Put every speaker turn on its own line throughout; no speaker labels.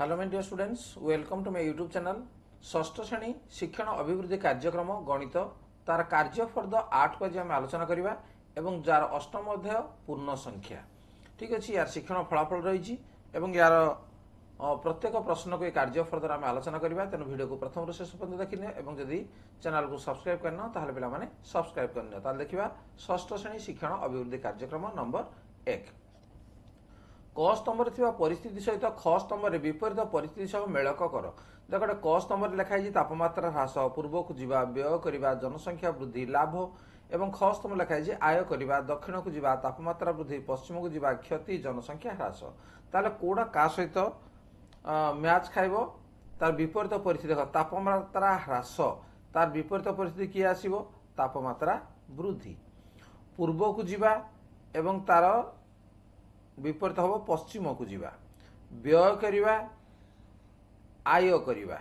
Hello my dear students, welcome to my YouTube channel. षष्ठ श्रेणी शिक्षण अभिवृद्धि कार्यक्रम गणित तार कार्यफर्द 8 को आज आम आलोचना करवा एवं जार अष्टम अध्याय पूर्ण संख्या। ठीक अच्छे, यार शिक्षण फलाफल रही यार प्रत्येक प्रश्न को ये कार्यफर्दर आम आलोचना करवा। तेणु वीडियो को प्रथम शेष पर्यटन देखने जदि चैनल को सब्सक्राइब करना ताहले पिला माने सब्सक्राइब करने। ताहले देखिबा षष्ठ श्रेणी शिक्षण अभिवृद्धि कार्यक्रम नंबर 1। क स्तंभ परिस्थिति सहित ख स्तंभ विपरीत परिस्थिति सह मेलक कर। देख गोटे क स्तंभ लिखाई तापमात्रा ह्रास, पूर्व को जीवा, व्यय करवा, जनसंख्या वृद्धि, लाभ। एवं ख स्तंभ लिखाई आय करवा, दक्षिण को जीवा, तापमात्रा वृद्धि, पश्चिम को जीवा, क्षति, जनसंख्या ह्रास। ताले कोडा का सहित मैच खाइब? तार विपरीत परिस्थिति देख, तापमात्रा ह्रास तार विपरीत परिस्थिति किए आसीबो? तापमात्रा वृद्धि। पूर्व को जीवा एवं तार विपरीत हम पश्चिम को जीवा, व्यय करिवा, आय करिवा,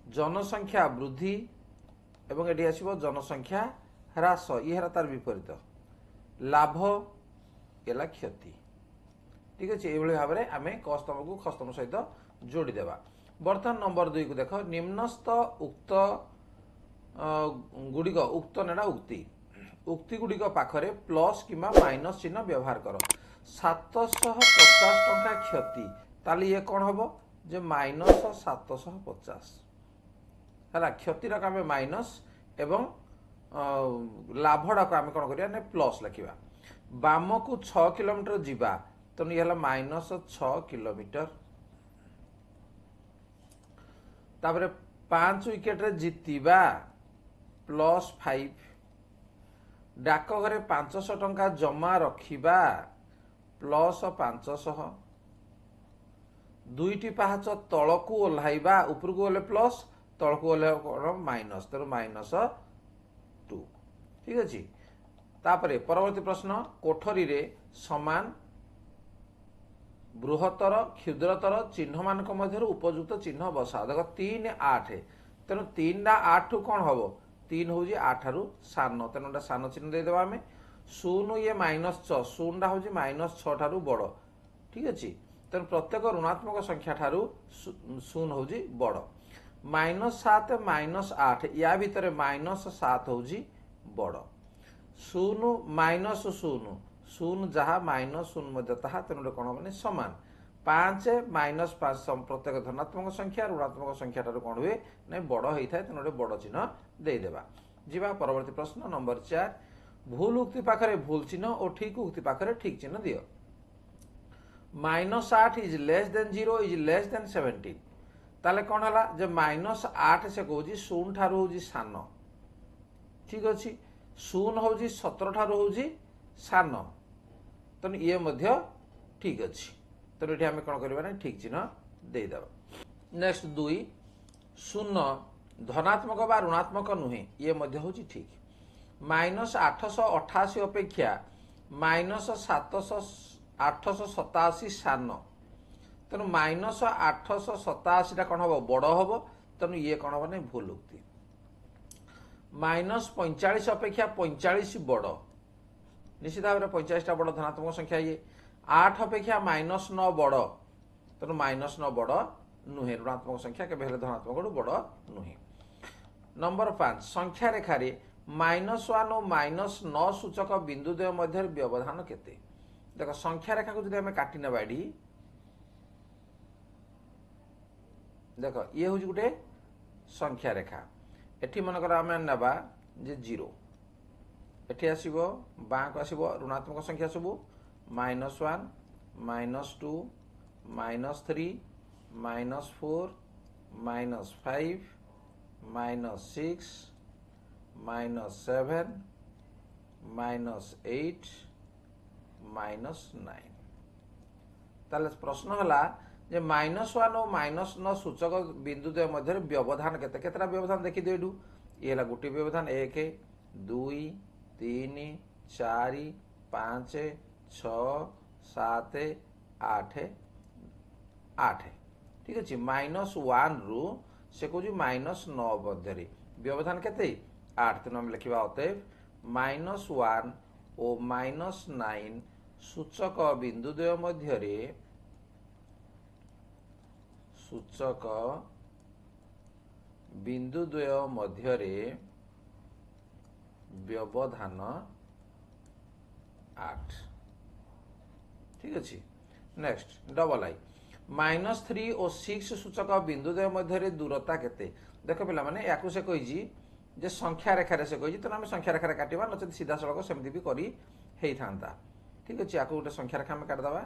जनसंख्या वृद्धि एवं एटी आसीबो जनसंख्या ह्रास, ये हरा तार विपरीत। लाभ एला क्षति। ठीक अच्छे, ये भाव में आम क स्तंभ को ख स्तंभ सहित जोड़ी देवा। बर्तमान नंबर 2 को देख, निम्नस्थ उक्त गुड़िक उक्त नेड़ा उक्ति उक्ति गुड़िक पाखरे प्लस किंवा माइनस चिन्ह व्यवहार कर। 750 टंका क्षति, ताली ये कौन हम जे माइनस 750 है। क्षति आम माइनस एवं लाभटा को आम कौन करिया प्लस लिखा। बाम को 6 किलोमीटर जीवा, तेणु ये माइनस 6 किलोमीटर। तापर 5 विकेट जीतिबा प्लस 5। डाकघरे 500 टंका जमा रखिबा प्लस 500। 2टी पाहाच तलकू ओह्लाइबा, उपरकू गले प्लस, तलकू गले माइनस, तेणु माइनस 2। ठीक अच्छे। तापरे परवर्ती प्रश्न, कोठरी रे समान बृहत्तर क्षुद्रतर चिन्ह मान मध्य उपयुक्त चिन्ह बसा। देख 3 8, तेणु 3 टा 8 कौन हम? 3 हूँ 8 रु सान, तेणु गोटे सान चिन्ह देदेव आम। 0 ये माइनस 6, 0 हूँ माइनस 6 ठारू बड़। ठीक अच्छे, तेणु प्रत्येक ऋणात्मक संख्या ठारू 0 हूँ बड़। -7 -8, या भितर -7 हूँ बड़। 0 -0 0 जहाँ -0 ताहा, तेणु कौन हम सामान। 5 -5 प्रत्येक धनात्मक संख्या ऋणात्मक संख्या ठारू कौन हुए ना बड़ होता है, तेणु बड़ चिन्ह देदेवा। जीवा परवर्ती प्रश्न नंबर 4। भूल उक्ति पाखरे भूल चिन्ह और ठीक उक्ति पाखरे ठीक चिन्ह दियो। -8 is less than 0 is less than 17। ताले कौन है जे -8 से कहूँ 0 ठारू हूँ सान। ठीक अच्छे, 0 हूँ 17 ठारू हूँ सान, तेणु ये मध्य ठीक अच्छे, तेणु ये आम कौन करवा ठीक चिन्ह देदेव। नेक्स्ट 2, 0 धनात्मक बा ऋणात्मक नुहे, ये मध्य हूँ ठीक। -888 अपेक्षा -887 सान, तेणु -887 कौन हम बड़ हम, तेणु ये कौन हम भूल उक्ति। -45 अपेक्षा 45 बड़, निश्चित भाव में 45 बड़ धनात्मक संख्या। ये 8 अपेक्षा -9 बड़, तेणु -9 बड़ नुहे, ऋणात्मक संख्या के धनात्मक बड़ नुहे। नंबर 5, संख्या रेखारे -1 और -9 सूचक बिंदु द्वय मध्य व्यवधान केते? देख संख्या रेखा को जब काटी ना बाड़ी, देख ये हूँ गोटे संख्या रेखा। एठी मनकर आम ना जे 0, एठी आसीबो बाँ को आसीबो ऋणात्मक संख्या सबू -1 -2 -3 -4 -5 -6 -7 -8 -9। ताले प्रश्न है जे -1 और -9 सूचक बिंदु द्वय मध्य व्यवधान केते? केतरा व्यवधान देखी दे? ये गोटे व्यवधान 1 2 3 4 5 6 7 8 8। ठीक अच्छे, -1 रु से कौन -9 मध्य व्यवधान केते? 8, तेणु आम लिखा अतएव -1 और -9 सूचक बिंदु द्वय मध्य सूचक बिंदु द्वय मध्यरे व्यवधान 8। ठीक अच्छे। नेक्स्ट डबल आई -3 और 6 सूचक बिंदु द्वय मध्य दूरता केते। देख पिला माने याकू से कही जे संख्या रेखा से कही तो आम संख्या रेखा काटिबा नचेत सीधा सड़क सेमती भी करी हेई थांता। ठीक अच्छे। याकू गोटे संख्या रेखा आम काटिदबा।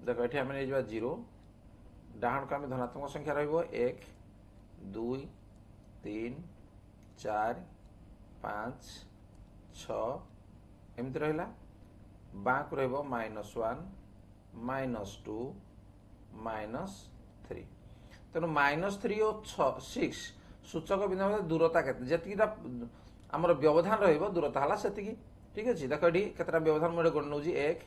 देख ये आम नहीं 0 डाहाण को आम धनात्मक संख्या रहिबो 1 2 3 4 5 6 एमती रहिला। बाँ को रहिबो -1 -2 -3। तेणु -3 और 6 सूचक बिंदु मध्य दूरता केते जतिटा आमर व्यवधान रहिबो दूरता हला सेतिकी। ठीक अच्छे। देख ये केतटा व्यवधान मुझे गण नौजी 1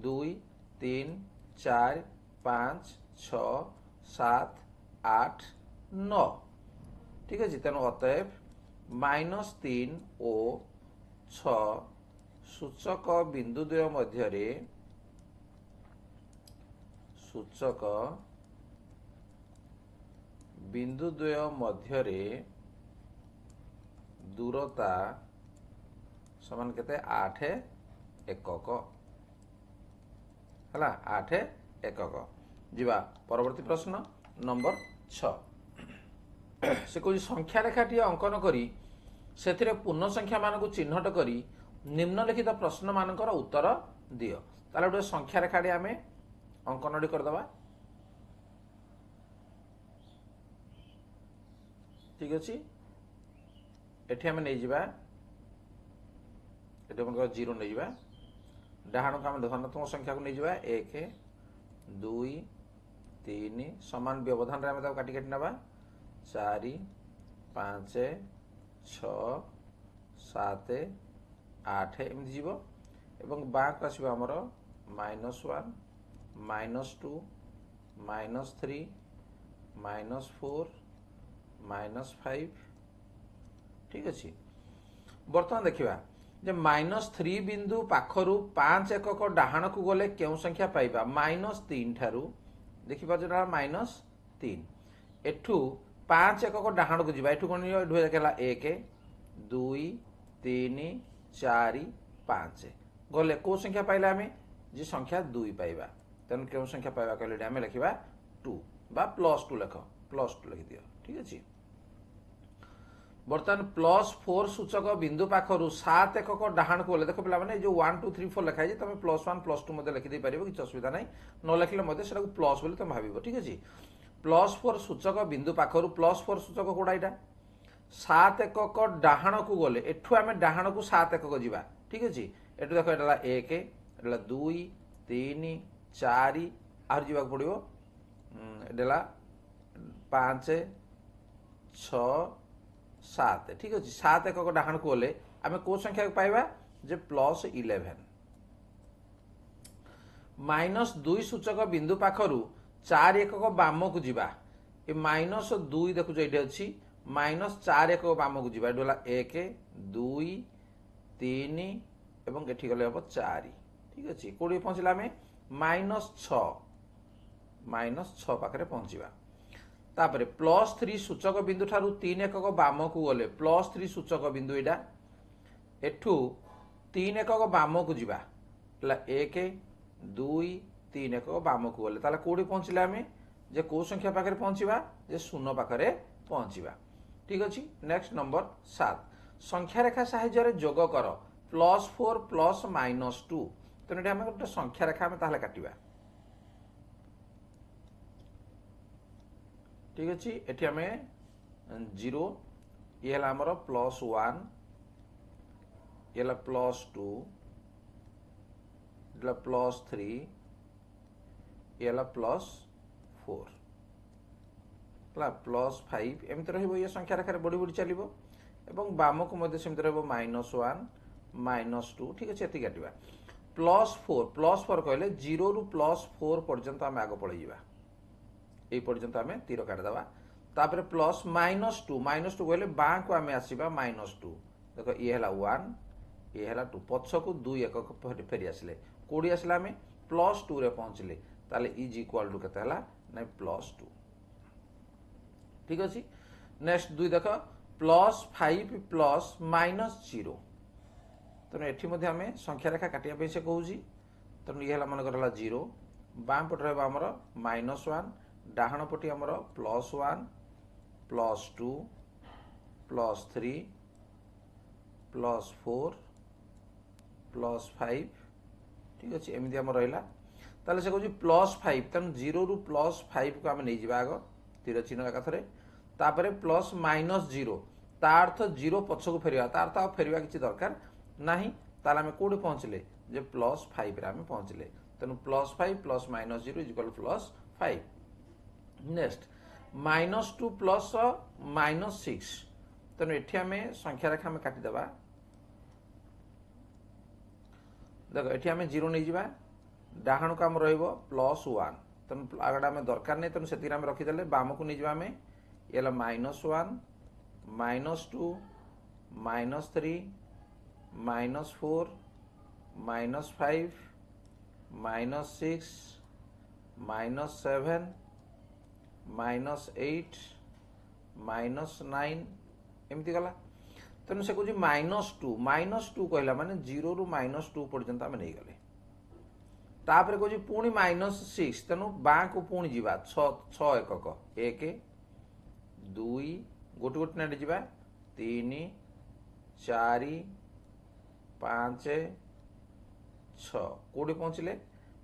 2 3 4 5 6 7 8 9। ठीक अच्छे। तेणु अतएव -3 और 6 सूचक बिंदु द्वय मध्यरे सूचक बिंदु द्वय मध्यरे दूरता समान केते 8 एकक हला 8 एकक। जीवा परवर्ती प्रश्न नंबर 6 से कौन संख्या रेखाटी अंकन करी से पूर्ण संख्या मान चिन्हट करी निम्नलिखित प्रश्न मानकर उत्तर दियो। ताले गोटे संख्या रेखाटी आम अंकन करदबा। ठीक अच्छे। एठी आम नहीं जावा एठी मन 0 नहीं जावा डाहाण को आम धनात्मक संख्या को नहीं जावा 1 2 3 समान व्यवधान रे आम काटी काटी नबा 4 5 6 7 8 एमती जीव एवं बाँ को आसो आमर -1 -2 -3 -4 -5। ठीक अच्छे। बर्तमान देखा जे -3 बिंदु पाखरु 5 एकक डाहाण को गले क्यों संख्या पाइबा -3 ठारू देखि पाजरा -3 एठू 5 एकक डाहाण को जीवा एठू कोन केला 1 2 3 4 5 गले को संख्या पाइला आमे जे संख्या 2 पाइबा। तेन क्यों संख्या पाइबा कहले आमे लिखिबा 2 बा +2 लिख +2 लिखि दियो। ठीक अच्छे। बर्तमान +4 सूचक बिंदु पाखरु 7 एकक डाहाण को देख पे मैंने जो 1 2 3 4 लिखाई तुम +1 +2 लिखिदे पार कि असुविधा ना न लिखिले से प्लस बोली तुम भाव। ठीक अच्छे। +4 सूचक बिंदु पाखरु +4 सूचक कोड़ा यहाँ 7 एकक डाहाण को गले एठू आम डाहाण को 7 एकक जीवा। ठीक अच्छे। एठू देख एटा 1 एटा 2 3 4 आर जीवा पड़ो एटा 5 6 7। ठीक अच्छे। 7 एकक डाहाण को गले आम को संख्या पाइबा जे +11। -2 सूचक बिंदु पाखरु 4 एकक बाम को जीवा ए -2 देखु ये अच्छी -4 एकक बाम को जीवा ये 1 2 3 एवं एठी गले हम 4। ठीक अच्छे। कोड़ी पहुंचला आम -6 पाखे पहुंचवा। तापरे +3 सूचक बिंदु ठारू 3 एकक बाम को गले +3 सूचक बिंदु एटा एठू 3 एकक बाम को जीवा 1 2 3 एकक बाम को गले ताले कोड़ी पहुंचले आम जे को संख्या पाखे पहुंचवा जे 0 पाखे पहुंचवा। ठीक अच्छे। नेक्स्ट नंबर 7 संख्या रेखा साहाय्य जोग कर +4 + -2। तेणु आम गोटे संख्या रेखा आम ताहले काटिबा। ठीक अच्छे। एठी आम 0 ये आमर +1 ये +2 ये +3 ये +4 +5 एमती रही संख्या रेखार बढ़ी बढ़ी चलो और बाम को सेमती रहा -1 -2। ठीक अच्छे। ये काटा +4 कहले 0 ରୁ +4 पर्यंत आम आग पलि जा ये पर्यंत आम तीर काटिदेवा। तापर +-2 कहले बाँ को आम आसवा -2 देख ये 1 ये 2 पछ को 2 एकक फेरी आसिले कौड़ी आसला आम +2 रे पहुँचले ताले इज इक्वाल टू केते हला ना +2 ठीक अछि। नेक्स्ट 2 देख +5 प्लस -0 तेणु एठी मध्ये आमे संख्या रेखा काटिया पे से कहूजी तेणु ये हला मन करला 0 बाम पट रहबा हमर -1 डाहाण पटी हमर +1 +2 +3 +4 +5 ठीक अच्छे एमती आम रहा ताले से कहूँ +5 तेणु 0 रु +5 को आम नहीं जावा आग तीर चिन्ह एकाथरे तापरे +-0 ता अर्थ 0 पछक फेरिया ता अर्थ आ फेरिया किसी दरकार नाही ताले आम कोडे पहुँचले जे +5 रे आम पहुँचले तेणु +5 + -0 इज इक्वल +5 नेक्स्ट -2 प्लस -6 तेणु एठी आम संख्या रेखा आम काटिदेबा देख एठी आम 0 नहीं जावा डाहाण को आम रहिबो +1 तेणु आगटा आम दरकार नहीं तेणु से आम रखीदे बाम को नहीं जावा आम ये -1 -2 -3 -4 -5 -6 -7 -8 -9 एमती गला तेणु से कहूँ -2 कहला माने 0 रु -2 पर्यंत आम नहीं गले तापर कहूँ पुणी -6 तेणु बाँ को पुणी जीवा 6 एकक 1 2 गोटे गोटे नाटे जीवा 3 4 5 6 कोड़े पहुँचले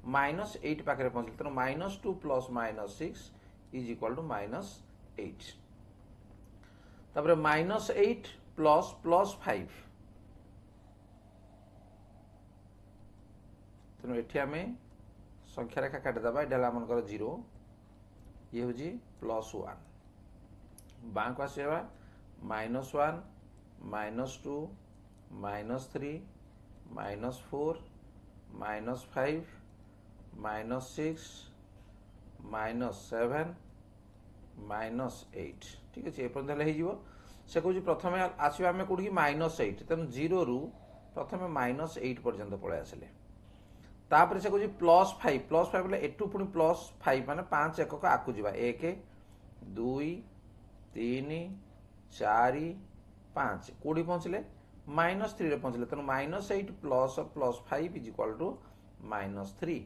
-8 पाखे पहुँचले तेणु -2 प्लस -6 इज इक्वल टू -8 तापर -8 प्लस +5 तेणु एठी आम संख्या रेखा काटिदेबा ये मनकर 0 ये हूँ +1 बाँ को आसवा -1 -2 -3 -4 -5 -6 -7 -8 ठीक अच्छे एपर्यंत हो से कहूँ प्रथम आसवा आम कौटी -8 तेणु 0 रु प्रथम -8 पर्यंत पलि आसिले तापर से कहूँ +5 बोले एटू पुणी +5 माने 5 एकक आकु जा 1 2 3 4 5 कोड़ी पहुँचले -3 रे पहुँचले तेणु -8 प्लस +5 इज इक्वल टू -3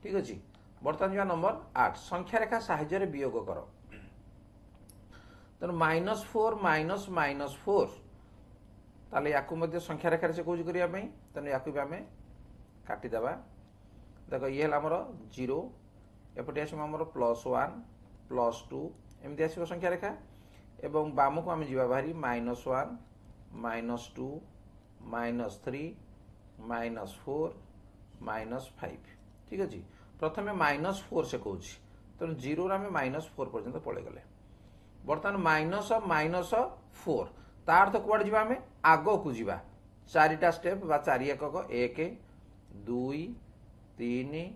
ठीक अच्छे। बर्तमान जा नंबर 8 संख्या रेखा साहाय्य वियोग कर तेणु -4 -4 ताले याकू मध्य संख्या रेखा से कौज करने तेणु याकू भी आम काटिदेबा देख ये आमर 0 एपटे आस +1 +2 एमती आस संख्या रेखा एवं बाम को आम जा बाहरी -1 -2 -3 -4 -5 ठीक अच्छे प्रथम -4 से कौच तेणु 0 आम -4 पर्यंत पलि गले बर्तमान -4 तार तो कुआड़े जा आम आग को जा 4टा स्टेप बा 4 एकक 1 2 3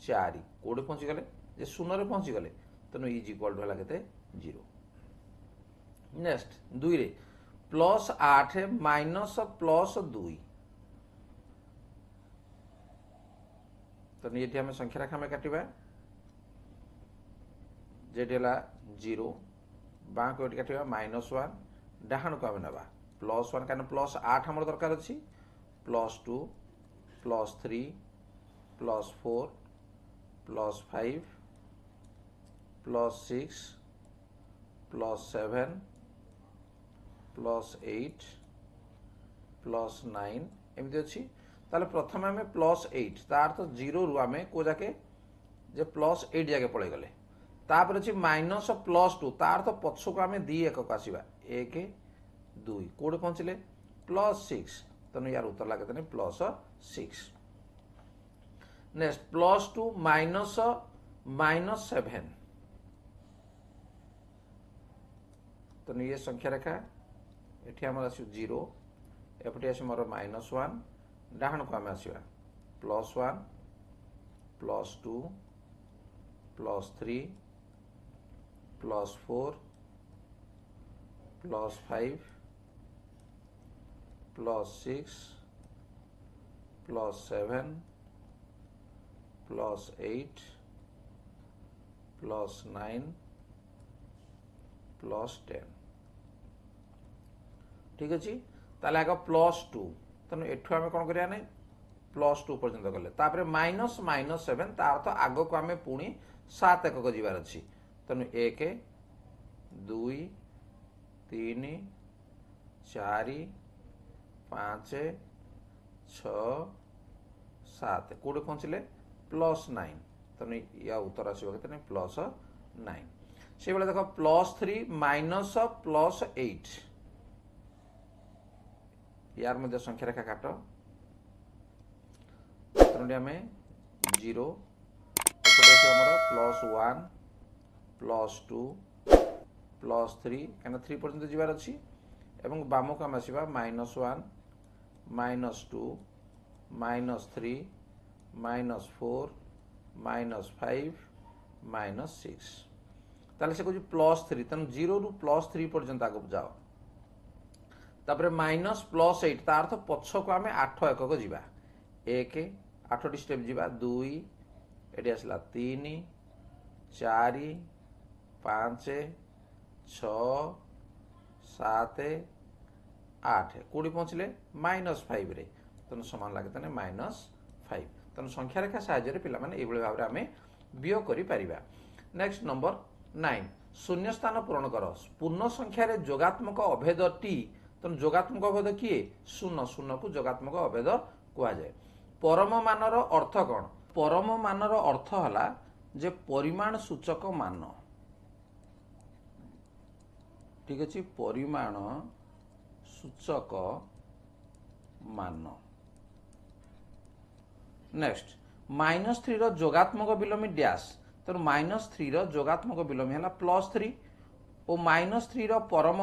4 कोड़े पहुँची गले जे 0 रे पहुँची गले तेणु इज इक्वल टू है 0 नेक्स्ट 2 रे +8 -+2 तेणु ये आम संख्या रेखा काटिबा जेटी है 0 बाँ को काटिबा -1 डाहाण को आम ना +1 क्या +8 आम दरकार अच्छी +2 +3 +4 +5 +6 +7 +8 +9 एमती अच्छी ताले प्रथम आम +8 तार तो 0 रु आम को जाके जे +8 जाके पलि गले तापर अच्छी -+2 तार तो पछक आम 2 एकक आसवा 1 2 कोड़े पहुँचले +6 तेणु यार उत्तर लगे +6 नेक्स्ट +2 -7 तेणु ये संख्या रेखा ये आम आस 0 एपटे आस मोर -1 डाहाण को आम आसवा +1 +2 +3 +4 +5 +6 +7 +8 +9 +10 ठीक अच्छे ताले आग +2 तेणु एठू आम कौन करिया नहीं +2 पर्यंत गले तापर -7 तार तो आग को आम पुणी 7 एकक जीवार अच्छी तेणु 1 2 3 4 5 6 7 कौटे पहुँचले +9 तेणु या उत्तर आसो के +9 से बेले देख +3 -+8 यार मध्य संख्या रेखा काट तेणु आम 0 +1 +2 +3 कहीं 3 पर्यंत जीवार अच्छी एवं बाम को आम आसवा -1 -2 -3 -4 -5 -6 ताले से कहूँ +3 तेणु 0 रु +3 पर्यंत आगे जाओ तापर -+8 तार तो पछ को आम 8 एकक जीवा 1 8 स्टेप जीवा 2 ये आसला 3 4 5 6 7 8 कौटी पहुँचले -5 रे तेणु सामान लगे तेने -5 तेणु संख्या रेखा साहाय्य पे भाव में आम वियोग कर। नेक्स्ट नंबर 9 शून्य स्थान पूरण कर पूर्ण संख्यार जोगात्मक अभेद टी तेणु जोगात्मक अभेद किए शून्य शून्य को जोगात्मक अभेद कहुए। परम मानर अर्थ कौन परम मानर अर्थ है जे परिमाण सूचक मान ठीक अच्छे परिमाण सूचक मान। नेक्स्ट -3 जोगात्मक विलोमी डैश तेणु -3 जोगात्मक विलोमी है +3 और -3 परम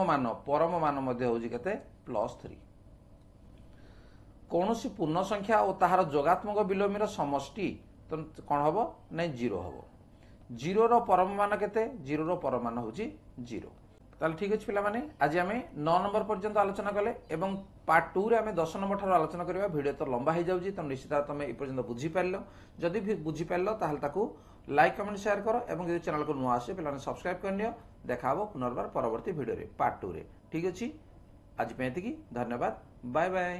मान होची केते +3 कौन सी पूर्ण संख्या और ताहार जोगात्मक विलोमी समष्टि तेणु कौन हम ना 0 हम 0 परम मान केते 0 परम मान हूँ 0 ताल ठीक अच्छे पे आज आम 9 नंबर पर्यंत आलोचना कले एवं पार्ट 2 रे आम 10 नंबर ठार आलोचना करवा भिडियो तो लंबा हो जाऊँगी तेणु निश्चित तुम ये पर्यंत बुझीपार जदि भी बुझीपार ताकू लाइक कमेंट शेयर कर और जो चैनल को नुआ आसे पे सब्सक्राइब कर नियो देखा पुनर्बार परवर्ती भिडियो रे पार्ट 2 रे ठीक अच्छे आज पे धन्यवाद बाय बाय।